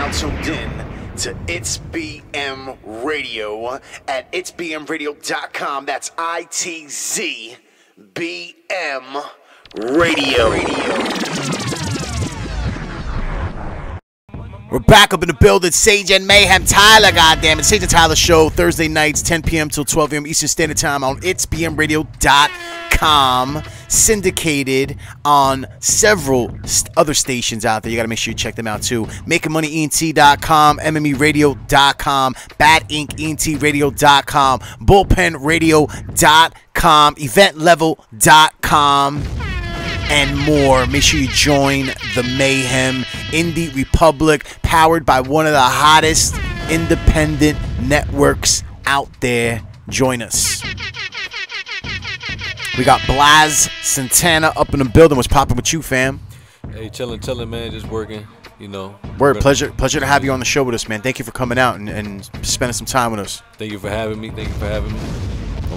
now tuned in to It's BM Radio at itsbmradio.com. That's ITZBM Radio. We're back up in the building. Sayjin Mayhem Tyler, goddammit. Sayjin Tyler Show, Thursday nights, 10 p.m. till 12 a.m. Eastern Standard Time on itsbmradio.com. Syndicated on several other stations out there. You got to make sure you check them out too. MakingMoneyENT.com, MMERadio.com, BatInkENTRadio.com, BullpenRadio.com, EventLevel.com, and more. Make sure you join the Mayhem Indie Republic, powered by one of the hottest independent networks out there. Join us. We got Blas Santana up in the building. What's popping with you, fam? Hey, chilling, man. Just working, you know. Word, pleasure to have you on the show with us, man. Thank you for coming out and spending some time with us. Thank you for having me. No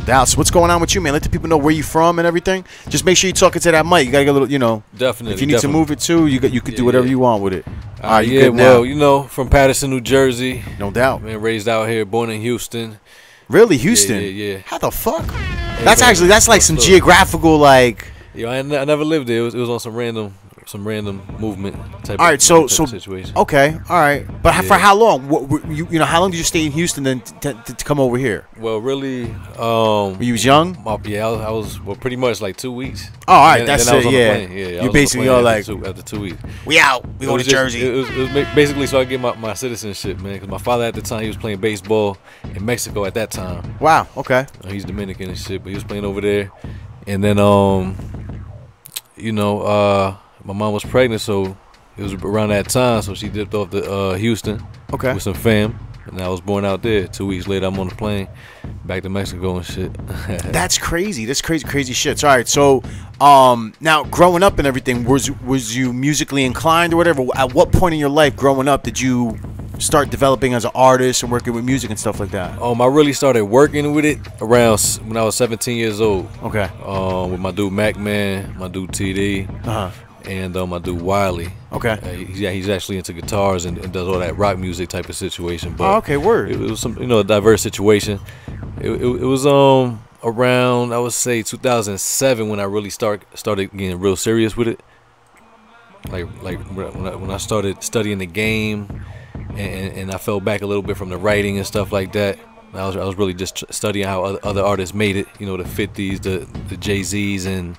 doubt. So what's going on with you, man? Let the people know where you from and everything. Just make sure you're talking to that mic. You gotta get a little, you know. Definitely. If you need to move it too, you could do whatever you want with it. All right, yeah. Well, you know, from Patterson, New Jersey. No doubt. Man, raised out here, born in Houston. Really, Houston? Yeah. How the fuck? Hey, that's like some geographical, like. Yeah, I never lived there. It was on some random movement type. All right, so situation. Okay, all right, but for how long? You know, how long did you stay in Houston then to come over here? Well, really, when you was young? Yeah, I was pretty much like 2 weeks. Oh, all right, that's it. Yeah, you basically are like after 2 weeks. We out. We go to Jersey. It was basically so I get my citizenship, man. Because my father at the time, he was playing baseball in Mexico at that time. Wow. Okay. He's Dominican and shit, but he was playing over there, and then you know, my mom was pregnant, so it was around that time. So she dipped off to Houston, with some fam, and I was born out there. 2 weeks later, I'm on the plane back to Mexico and shit. That's crazy. That's crazy shit. So, all right. So, now growing up and everything, was you musically inclined or whatever? At what point in your life, growing up, did you start developing as an artist and working with music and stuff like that? I really started working with it around when I was 17 years old. Okay. With my dude Mac Man, my dude TD. And my dude Wiley. Okay. He's actually into guitars and does all that rock music type of situation. But okay, word. It was some, you know, a diverse situation. It was around, I would say 2007 when I really started getting real serious with it. Like when I started studying the game, and I fell back a little bit from the writing and stuff like that. I was really just studying how other artists made it. You know, the 50s, the Jay-Z's, and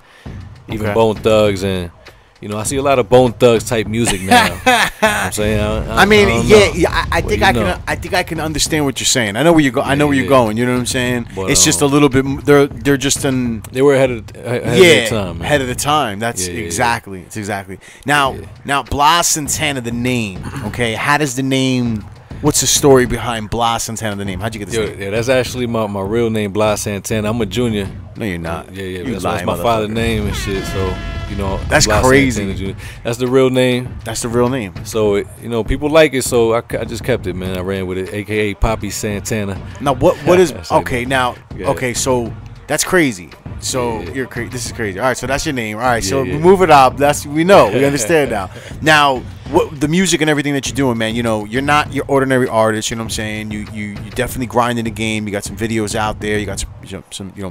even Bone Thugs and. You know, I see a lot of Bone Thugs type music now. You know what I'm saying, I think I can understand what you're saying. I know where you go. I know where you're going. You know what I'm saying? But, it's just a little bit. They're just in. They were ahead of the time. Man. Ahead of the time. That's exactly. It's exactly. Now, Blas Santana, the name. Okay, how does the name? What's the story behind Blas Santana, the name? How'd you get this name? Yeah, that's actually my real name, Blas Santana. I'm a junior. No, you're not. Yeah. That's my father's name and shit. So. You know, that's Blas crazy. Santana, that's the real name. That's the real name. So you know, people like it, so I just kept it, man. I ran with it, aka Poppy Santana. Now, what is okay? Now, okay, so that's crazy. So you're crazy. This is crazy. All right, so that's your name. All right, so move it up. We know. We understand now. Now, the music and everything that you're doing, man. You know, you're not your ordinary artist. You know what I'm saying? You definitely grinding the game. You got some videos out there. You got some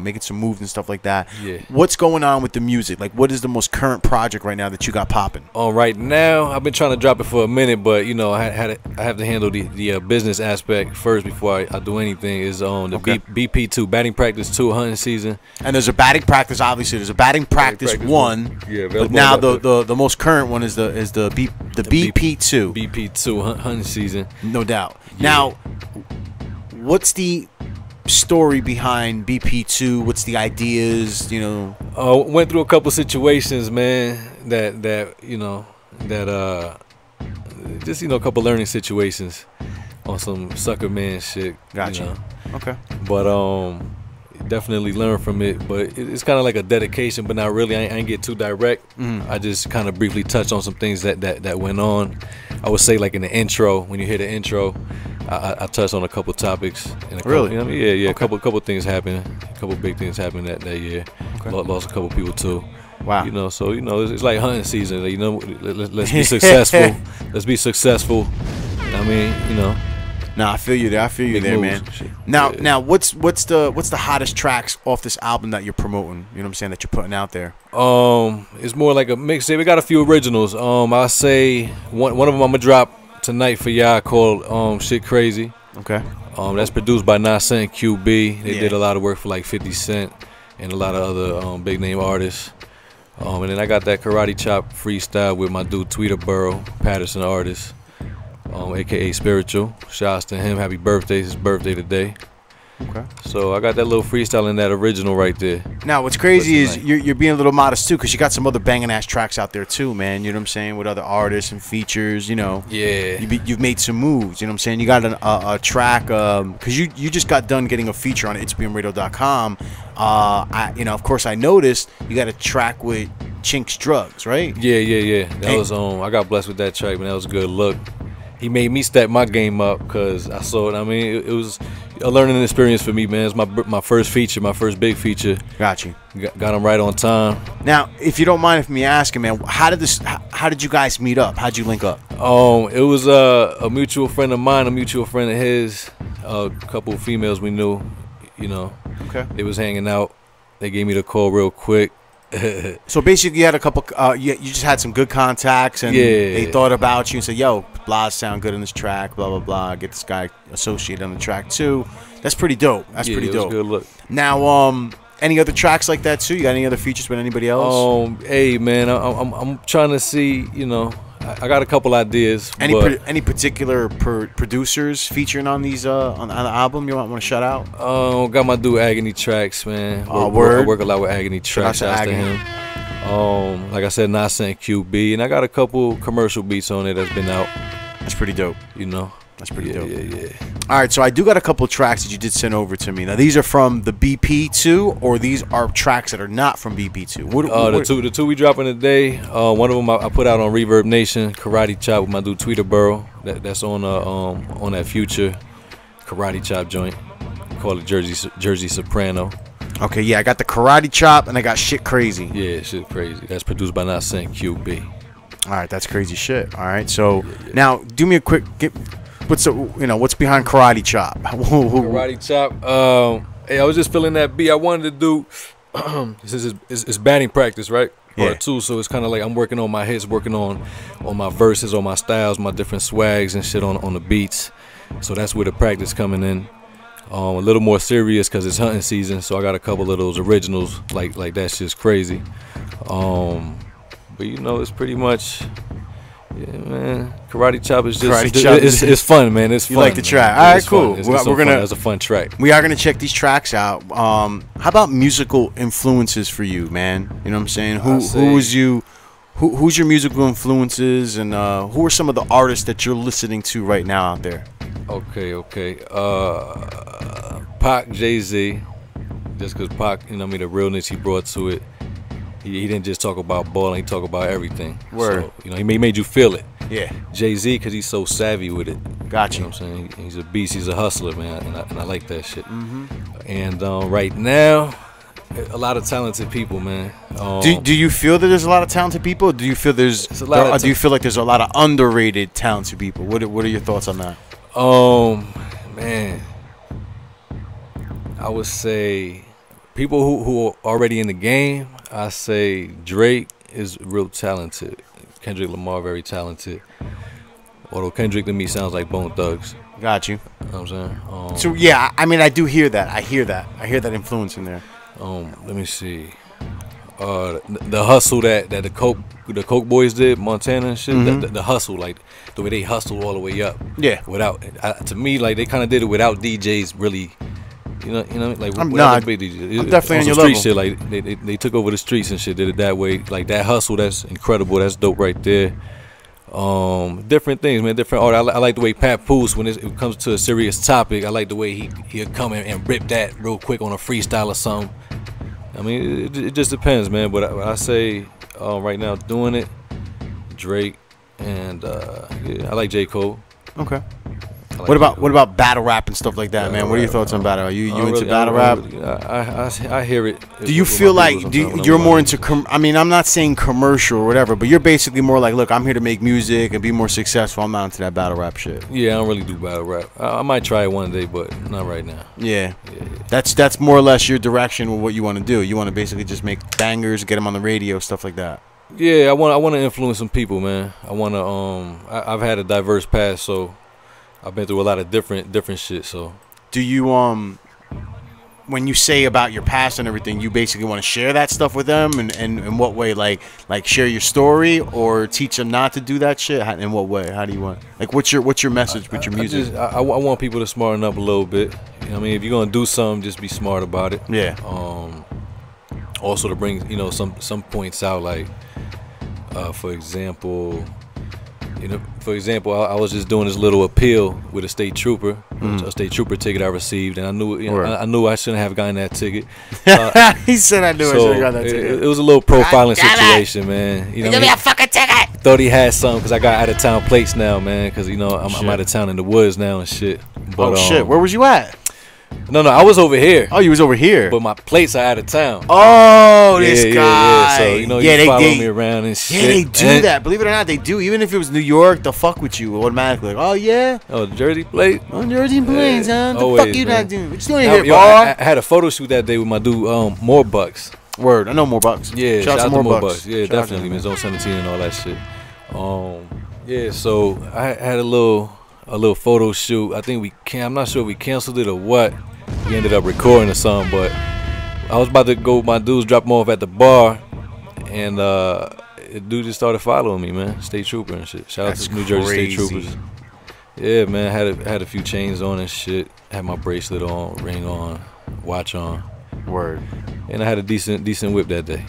making some moves and stuff like that. Yeah. What's going on with the music? Like, what is the most current project right now that you got popping? Right now, I've been trying to drop it for a minute, but you know, I have to handle the business aspect first before I do anything. Is on the BP2 batting practice 2 hunting season. And there's a batting practice. Obviously, there's a batting practice 1. Yeah. But now the most current one is the BP2. BP2 hunting season. No doubt. Yeah. Now, what's the story behind BP2? What's the ideas? You know. Went through a couple situations, man. That you know just a couple learning situations on some sucker man shit. Gotcha. You know? Okay. But definitely learn from it, but it's kind of like a dedication, but not really. I ain't get too direct. I just kind of briefly touched on some things that went on. I would say, like in the intro, when you hear the intro, I touched on a couple topics. And really? You know, yeah. Okay. A couple things happened. A couple big things happened that year. Okay. Lost a couple people too. Wow. You know, so it's like hunting season. You know, let's be successful. Let's be successful. I mean, you know. Nah, I feel you there. I feel you there, man. Now, what's the hottest tracks off this album that you're promoting? You know what I'm saying, that you're putting out there? It's more like a mixtape. We got a few originals. I'll say one of them I'm gonna drop tonight for y'all called Shit Crazy. Okay. That's produced by Blas Santana and QB. They did a lot of work for like 50 Cent and a lot of other big name artists. And then I got that Karate Chop freestyle with my dude Tweeterboro, Patterson artist. AKA Spiritual. Shouts to him. Happy birthday. It's his birthday today. Okay. So I got that little freestyle in that original right there. Now, what's crazy is you're being a little modest too, because you got some other banging ass tracks out there too, man. You know what I'm saying? With other artists and features, you know. Yeah. You've made some moves. You know what I'm saying? You got a track, because you just got done getting a feature on itsbmradio.com. Of course, I noticed you got a track with Chink's Drugs, right? Yeah. That was I got blessed with that track, man. That was a good look. He made me step my game up because I saw it. I mean, it was a learning experience for me, man. It's my first feature, my first big feature. Got you. Got him right on time. Now, if you don't mind me asking, man, how did you guys meet up? How'd you link up? It was a mutual friend of mine, a mutual friend of his, a couple of females we knew, you know. Okay. They was hanging out. They gave me the call real quick. So basically, you had a couple. You just had some good contacts, and they thought about you and said, "Yo, Blas sound good on this track." Blah blah blah. Get this guy associated on the track too. That's pretty dope. That's pretty dope. Good look. Now, any other tracks like that too? You got any other features with anybody else? Hey man, I'm trying to see. You know, I got a couple ideas. Any particular producers featuring on these on the album you want to shout out? Got my dude Agony Tracks, man. I work a lot with Agony Tracks. Shouts to him. Like I said, Blas Santana QB, and I got a couple commercial beats on it that's been out. That's pretty dope. You know. That's pretty dope. Yeah. All right, so I do got a couple of tracks that you did send over to me. Now, these are from the BP2, or these are tracks that are not from BP2? The two we dropping today. One of them I put out on Reverb Nation, Karate Chop with my dude Tweeterboro. That's on that future Karate Chop joint. Call it Jersey Soprano. Okay, yeah, I got the Karate Chop and I got Shit Crazy. Yeah, Shit Crazy. That's produced by Blas Santana QB. All right, that's crazy shit. All right, so now do me a quick what's behind Karate Chop? Karate Chop. Hey, I was just feeling that beat. I wanted to do it's batting practice, right? Part two, so it's kind of like I'm working on my hits, working on my verses, on my styles, my different swags and shit on the beats. So that's where the practice coming in. A little more serious because it's hunting season, so I got a couple of those originals like that shit's crazy. But you know, it's pretty much, yeah, man. Karate Chop is just it's fun, man. It's fun. You like the track? All right, cool. That's a fun track. We are gonna check these tracks out. How about musical influences for you, man? You know what I'm saying? Who's your musical influences, and who are some of the artists that you're listening to right now out there? Okay. Pac, Jay-Z, just because Pac, you know what I mean, the realness he brought to it. He didn't just talk about balling, he talked about everything. Word. So, you know, he made you feel it. Yeah. Jay-Z, because he's so savvy with it. Got you. You know what I'm saying? He's a beast, he's a hustler, man, and I like that shit. And right now, a lot of talented people, man. Do you feel that there's a lot of talented people? Or do you feel do you feel like there's a lot of underrated talented people? What are your thoughts on that? Man, I would say people who are already in the game. I say Drake is real talented. Kendrick Lamar very talented. Although Kendrick to me sounds like Bone Thugs. Got you. You know what I'm saying? So yeah, I mean I do hear that. I hear that influence in there. Let me see. The hustle that the Coke boys did, Montana and shit. The hustle, like the way they hustled all the way up. Yeah. Without to me, like they kind of did it without DJs really. You know, like I'm definitely on your level. Shit, like they took over the streets and shit. Did it that way, like that hustle. That's incredible. That's dope right there. Different things, man. Different art. I like the way Pat Poose, when it comes to a serious topic, I like the way he'll come in and rip that real quick on a freestyle or something. I mean, it just depends, man. But I say right now, doing it, Drake, and I like J. Cole. Okay. What about battle rap and stuff like that, man? What are your thoughts on battle? Are you into battle rap? I hear it. Do you feel like you're more into? I mean, I'm not saying commercial or whatever, but you're basically more like, look, I'm here to make music and be more successful. I'm not into that battle rap shit. Yeah, I don't really do battle rap. I might try it one day, but not right now. Yeah. That's more or less your direction with what you want to do. You want to basically just make bangers, get them on the radio, stuff like that. Yeah, I want to influence some people, man. I want to. I've had a diverse past, so I've been through a lot of different shit. So, do you when you say about your past and everything, you basically want to share that stuff with them, and in what way? Like share your story or teach them not to do that shit? In what way? How do you want? Like, what's your message with your music? I want people to smarten up a little bit. You know what I mean, if you're gonna do something, just be smart about it. Yeah. Also to bring some points out, like for example, I was just doing this little appeal with a state trooper, a state trooper ticket I received, and I knew I shouldn't have gotten that ticket. He said I knew I should have gotten that ticket. It was a little profiling situation, man. You know, give me a fucking ticket. Thought he had something because I got out of town plates now, man. Because I'm out of town in the woods now and shit. But, shit, where was you at? No, I was over here. Oh, you was over here. But my plates are out of town. Oh, this guy. So, you follow me around and shit. Yeah, they do that. Believe it or not, they do. Even if it was New York, they'll fuck with you automatically. Like, oh, yeah? Oh, Jersey plate? Oh, Jersey plates, huh? Always, the fuck you man. not doing? What you doing here, I had a photo shoot that day with my dude, More Bucks. Word. I know More Bucks. Yeah, shout out to More Bucks. Yeah, shout definitely. Man, Zone 17 and all that shit. Yeah, so I had a little photo shoot. I think I'm not sure if we canceled it or what. We ended up recording or something, but I was about to go. My dudes dropped me off at the bar, and the dude just started following me, man. State trooper and shit. Shout out to New Jersey State Troopers. Yeah, man. Had a few chains on and shit. Had my bracelet on, ring on, watch on. Word. And I had a decent whip that day.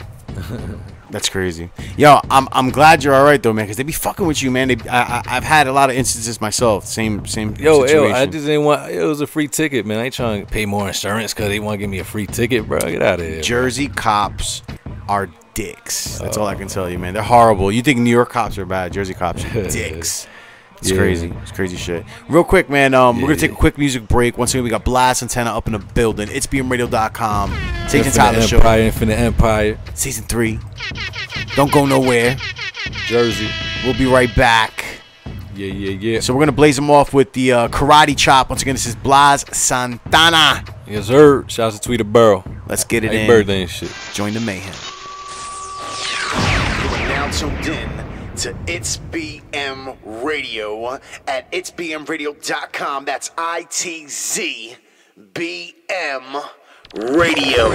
That's crazy. Yo, I'm glad you're all right though, man, because they be fucking with you, man. I've had a lot of instances myself. Same situation. Yo, I just didn't want. It was a free ticket, man. I ain't trying to pay more insurance because they want to give me a free ticket, bro. Get out of here. Jersey cops are dicks. That's all I can tell you, man. They're horrible. You think New York cops are bad? Jersey cops are dicks. It's crazy. It's crazy shit. Real quick, man. We're gonna take a quick music break. Once again, we got Blas Santana up in the building. It's BMRadio.com. Sayjin Tyler Show. Infinite Empire. Season 3. Don't go nowhere. Jersey. We'll be right back. Yeah. So we're gonna blaze them off with the karate chop. Once again, this is Blas Santana. Yes, sir. Shouts to Tweeter Burrow. Let's get it in. Birthday and shit. Join the mayhem. You are now tuned in to It's BM Radio at itsbmradio.com. That's ITZBM Radio.